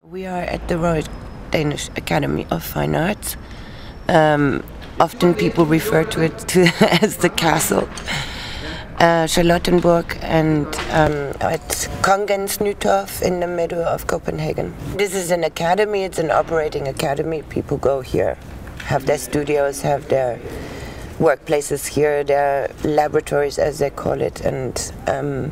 We are at the Royal Danish Academy of Fine Arts. Often people refer to it as the castle. Charlottenburg, and at Kongens Nytorv in the middle of Copenhagen. This is an academy, it's an operating academy. People go here, have their studios, have their workplaces here, their laboratories as they call it. And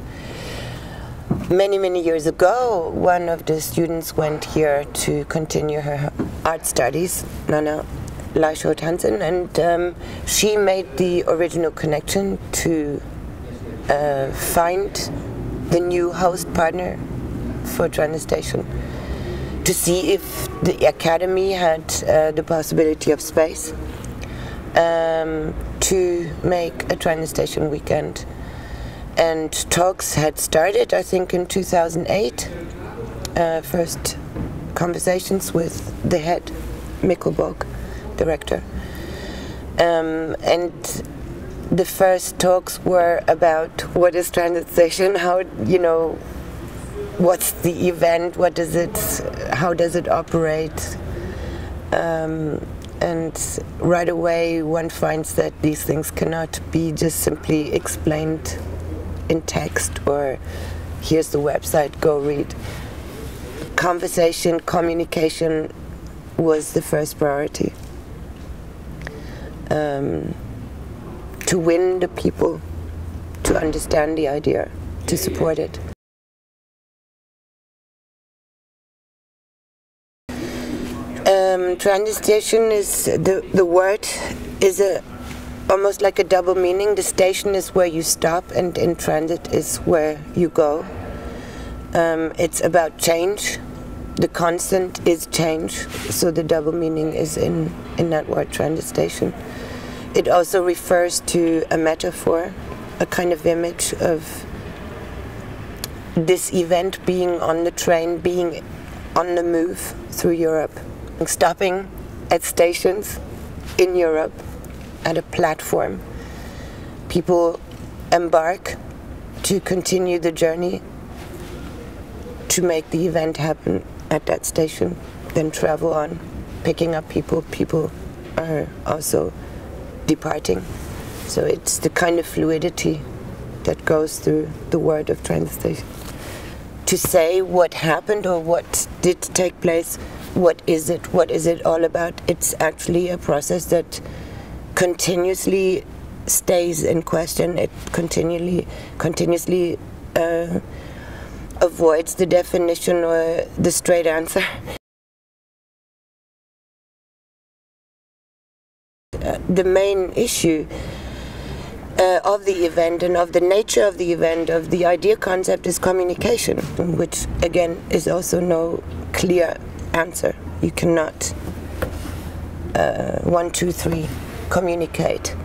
many years ago, one of the students went here to continue her art studies, Nana Hansen, and she made the original connection to find the new host partner for transitstation, to see if the academy had the possibility of space to make a transitstation weekend. And talks had started, I think, in 2008. First conversations with the head, Mikkelborg, director. And the first talks were about what is transitstation, how, what's the event, what is it, how does it operate, and right away one finds that these things cannot be just simply explained in text or here's the website, go read. Conversation, communication was the first priority. To win the people to understand the idea, to support it. Transitstation is the word is almost like a double meaning. The station is where you stop, and in transit is where you go. It's about change. The constant is change, so the double meaning is in that word, transitstation. It also refers to a metaphor, a kind of image of this event being on the train, being on the move through Europe, stopping at stations in Europe, at a platform. People embark to continue the journey, to make the event happen at that station, then travel on, picking up people. People are also departing. So it's the kind of fluidity that goes through the word of transitstation. To say what happened or what did take place, what is it all about, it's actually a process that continuously stays in question. It continuously avoids the definition or the straight answer. The main issue of the event and of the nature of the event, of the idea concept, is communication, which again is also no clear answer. You cannot 1, 2, 3 communicate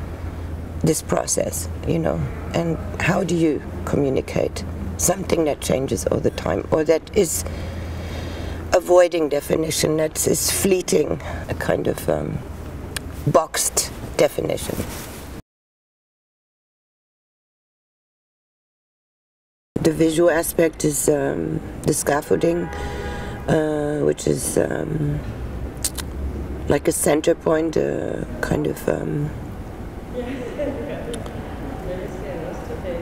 this process, and how do you communicate something that changes all the time, or that is avoiding definition, that is fleeting, a kind of boxed definition. The visual aspect is the scaffolding, which is like a center point, kind of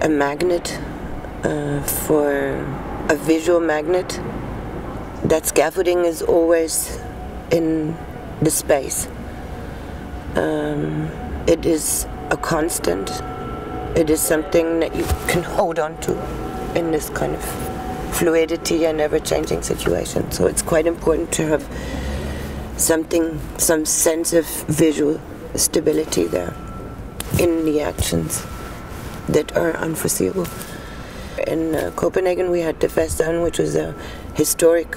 a magnet for a visual magnet. That scaffolding is always in the space. It is a constant. It is something that you can hold on to in this kind of fluidity and ever-changing situation. So it's quite important to have some sense of visual stability there in the actions that are unforeseeable. In Copenhagen we had the Festan, which was a historic,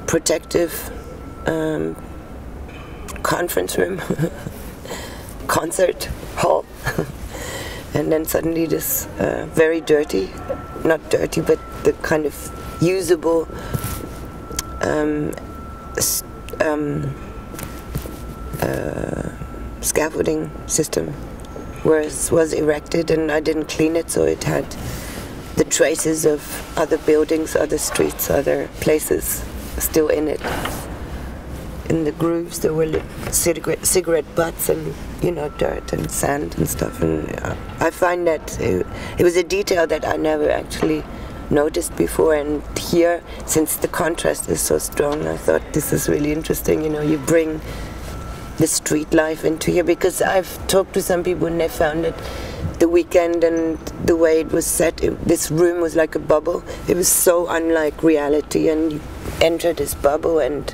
protective conference room, concert hall, and then suddenly this very dirty, not dirty, but the kind of usable scaffolding system was erected, and I didn't clean it, so it had the traces of other buildings, other streets, other places still in it. In the grooves there were cigarette butts and, you know, dirt and sand and stuff, and I find that it was a detail that I never actually noticed before, and here, since the contrast is so strong, I thought this is really interesting. You know, you bring the street life into here, because I've talked to some people and they found that the weekend and the way it was set, this room was like a bubble. It was so unlike reality, and you enter this bubble and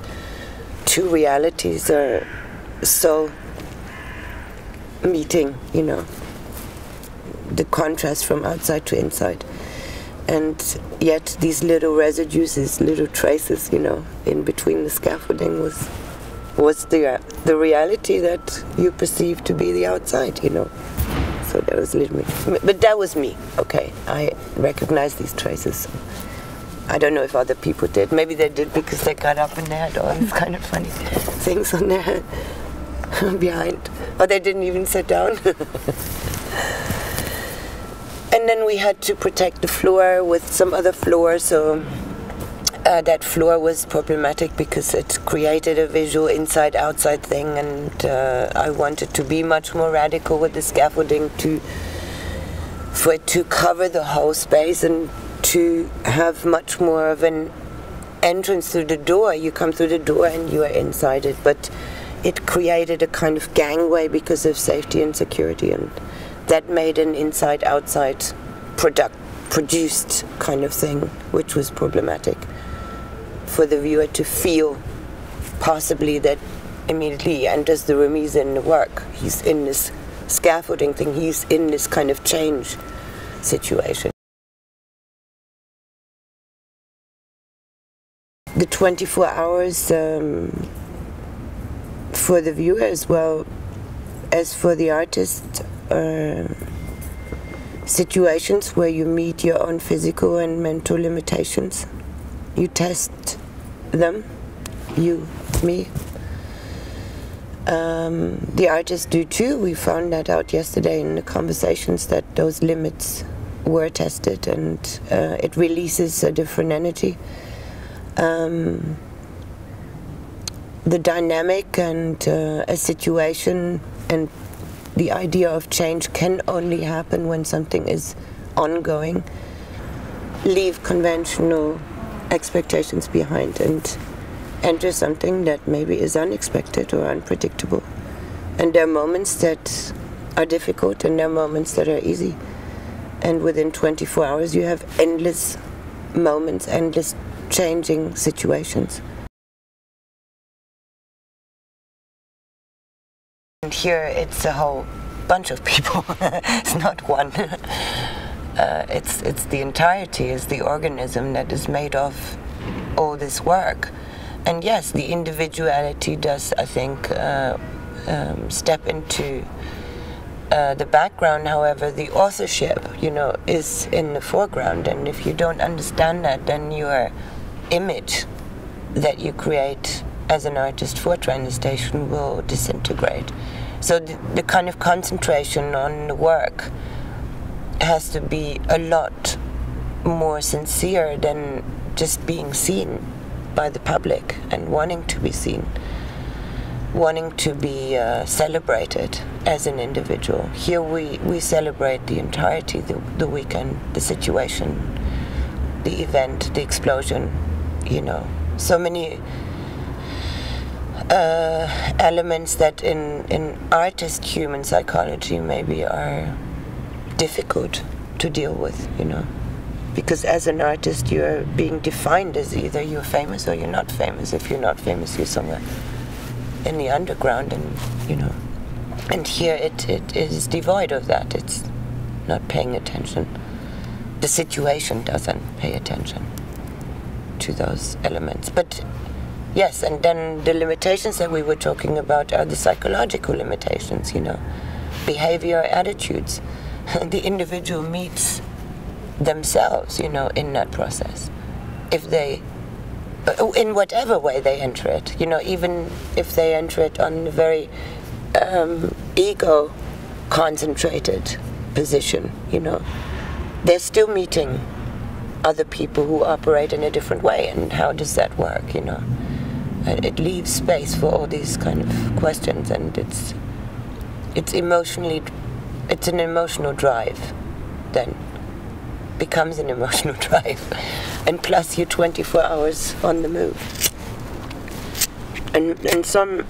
two realities are so meeting, you know, the contrast from outside to inside. And yet these little residues, these little traces, you know, in between the scaffolding was the reality that you perceive to be the outside, you know. So that was a little bit, but that was me, okay. I recognize these traces. I don't know if other people did. Maybe they did because they got up and they had all these kind of funny things on their head behind. Or they didn't even sit down. And then we had to protect the floor with some other floor, so that floor was problematic because it created a visual inside-outside thing, and I wanted to be much more radical with the scaffolding for it to cover the whole space and to have much more of an entrance through the door. You come through the door and you are inside it, but it created a kind of gangway because of safety and security, and that made an inside-outside produced kind of thing, which was problematic for the viewer to feel possibly that immediately he enters the room, he's in the work, he's in this scaffolding thing, he's in this kind of change situation. The 24 hours for the viewer as well as for the artist are situations where you meet your own physical and mental limitations. You test them, you, me. The artists do too. We found that out yesterday in the conversations, that those limits were tested, and it releases a different energy. The dynamic and a situation and the idea of change can only happen when something is ongoing. Leave conventional expectations behind and enter something that maybe is unexpected or unpredictable. And there are moments that are difficult and there are moments that are easy. And within 24 hours you have endless moments, endless changing situations. And here it's a whole bunch of people. It's not one. It's the entirety, it's the organism that is made of all this work. And yes, the individuality does, I think, step into the background. However, the authorship, you know, is in the foreground. And if you don't understand that, then your image that you create as an artist for transitstation will disintegrate. So the kind of concentration on the work has to be a lot more sincere than just being seen by the public and wanting to be seen, wanting to be celebrated as an individual. Here we celebrate the entirety, the weekend, the situation, the event, the explosion, you know. So many elements that in artist human psychology maybe are difficult to deal with, you know. Because as an artist you're being defined as either you're famous or you're not famous. If you're not famous, you're somewhere in the underground, and you know. And here it is devoid of that. It's not paying attention. The situation doesn't pay attention to those elements. But yes, and then the limitations that we were talking about are the psychological limitations, you know, behavior, attitudes. The individual meets themselves, you know, in that process. If they, in whatever way they enter it, you know, even if they enter it on a very ego-concentrated position, you know, they're still meeting other people who operate in a different way, and how does that work, you know? It leaves space for all these kind of questions, and it's an emotional drive then. Becomes an emotional drive. And plus you're 24 hours on the move. And some,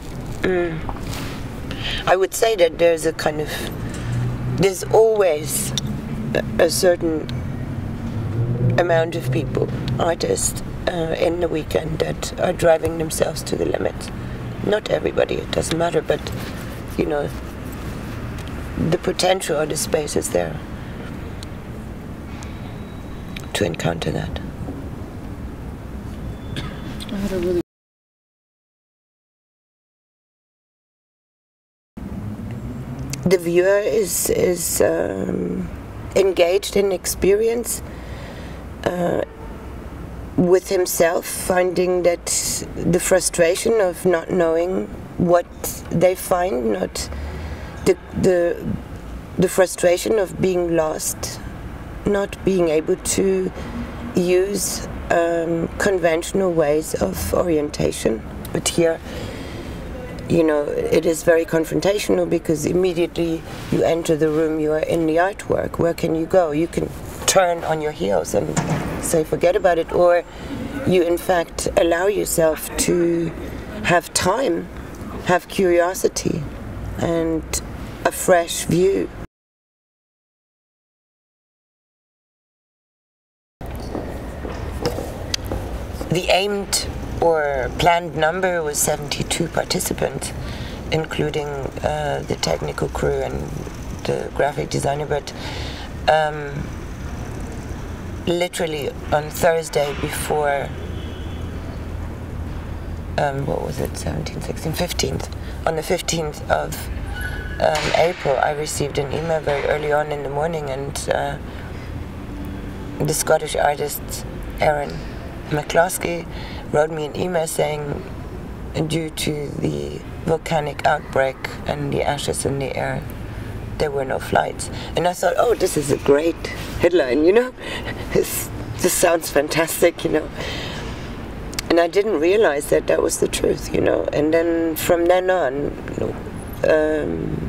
I would say that there's always a certain amount of people, artists, in the weekend that are driving themselves to the limit. Not everybody, it doesn't matter, but, you know, the potential or the space is there to encounter that. I had a really The viewer is engaged in experience with himself, finding that the frustration of not knowing what they find, not the frustration of being lost, not being able to use conventional ways of orientation. But here, you know, it is very confrontational, because immediately you enter the room, you are in the artwork. Where can you go? You can turn on your heels and say forget about it, or you in fact allow yourself to have time, have curiosity and a fresh view. The aimed or planned number was 72 participants, including the technical crew and the graphic designer, but literally on Thursday before, what was it, 17th, 16th, 15th, on the 15th of April, I received an email very early on in the morning, and the Scottish artist Aaron McCloskey wrote me an email saying, due to the volcanic outbreak and the ashes in the air, there were no flights. And I thought, oh, this is a great headline, you know? This sounds fantastic, you know? And I didn't realize that that was the truth, you know? And then from then on,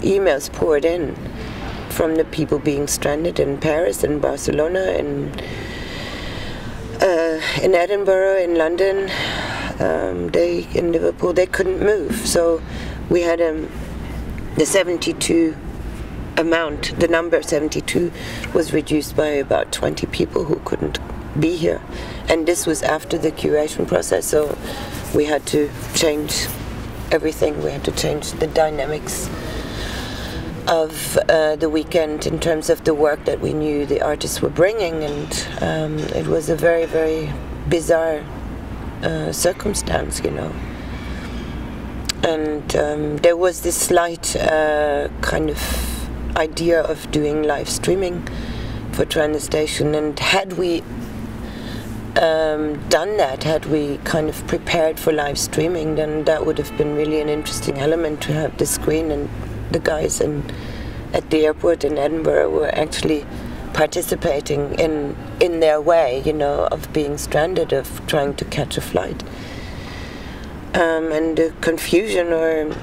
emails poured in from the people being stranded in Paris and Barcelona and in Edinburgh, in London, in Liverpool, they couldn't move. So we had the 72 amount, the number 72 was reduced by about 20 people who couldn't be here. And this was after the curation process, so we had to change everything. We had to change the dynamics of the weekend in terms of the work that we knew the artists were bringing, and it was a very, very bizarre circumstance, you know. And there was this slight kind of idea of doing live streaming for transitstation, and had we done that, had we kind of prepared for live streaming, then that would have been really an interesting element to have the screen, and the guys at the airport in Edinburgh were actually participating in their way, you know, of being stranded, of trying to catch a flight. And the confusion or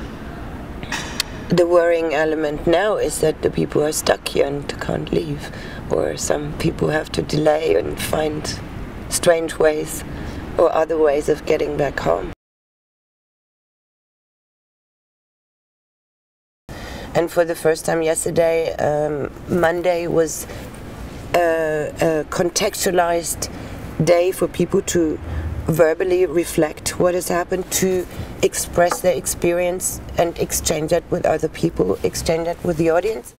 the worrying element now is that the people are stuck here and can't leave, or some people have to delay and find strange ways or other ways of getting back home. And for the first time yesterday, Monday was a contextualized day for people to verbally reflect what has happened, to express their experience and exchange that with other people, exchange that with the audience.